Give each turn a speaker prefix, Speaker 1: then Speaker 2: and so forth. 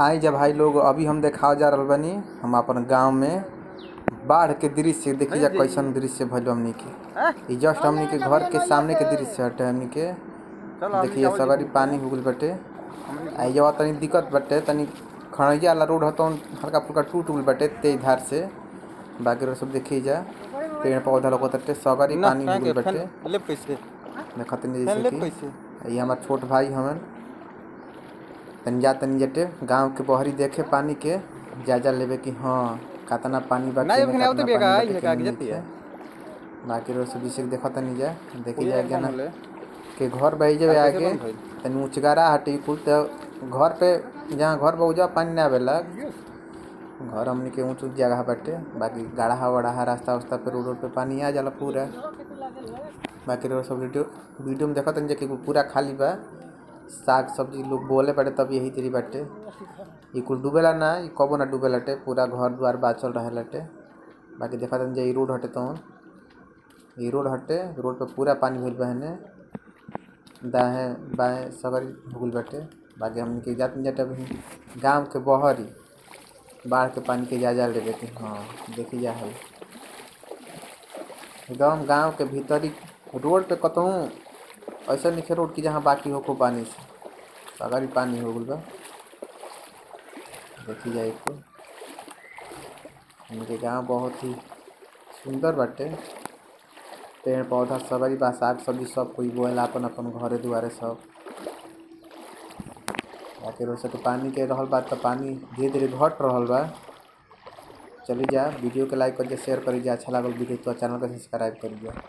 Speaker 1: आई जब भाई लोग अभी हम देखा जा रहा बनी हम अपन गांव में बाढ़ के दृश्य देखी जा कैसन दृश्य भइल हमनी के जस्ट हमनी के घर के सामने के दृश्य हटे। हमनी के देखिए सगरी पानी हो गइल बाटे। आई जब तनी दिक्कत बाटे तनी खड़ैया वाला रोड हतो हल्का फुल्का टूट गइल बाटे तेज धार से। बाकी सब देखी जा पेड़ पौधा लगते सगरी पानी हो गइल बाटे। देखत नहीं जैसे कि ये हमार छोट भाई हवन तनी जटे गांव के बहरी देखे पानी के जायजा लेवे कि हाँ कितना पानी बा बाकी रोज से विषय देखा तनी जा देखी जाए क्या ना के घर बही जाए आगे तनी ऊँचगारा हटी कुल तो घर पे जहाँ घर बहुजा पानी ना आवेला घर हमनी के ऊँच जगह बाटे। बाकी गाढ़ा वढ़ा रास्ता उस्ता पे रोड पे पानी आ जाला पूरा। बाकी रोज सब वीडियो में देखा तनी कि पूरा खाली बा साग सब्जी लोग बोले बाटे तब यही तेरी बाटे। ये कुल डूबेला ना ये कबो ना डूबेला टे पूरा घर द्वार बाचल रहे लटे। बाकी देखा तनी ये रोड हटे तो ये रोड हटे रोड पे पूरा पानी भइल बहने दाएँ बाएँ सगरी भूगल बाटे। बाकी हमने के जाते जाते अभी गाँव के बहरी बाढ़ के पानी के जा लेवे कि हाँ देखी जा है एकदम गाँव के भीतरी रोड पे कतहूँ ऐसा नहीं रोड की जहाँ बाकी हो पानी से सगरी पानी हो गल बा। देखी जाए तो उनके गाँव बहुत ही सुंदर बाटे। पेड़ पौधा सगरी बा साग सब्जी सब कोई बोएला अपन अपन घरे दुआरे सब। बाकी रोज से तो पानी के रहल बा तो पानी धीरे धीरे घट रहल बा। चली जा वीडियो के लाइक कर शेयर करी जा अच्छा लागल वीडियो तो चैनल को सब्सक्राइब करी जा।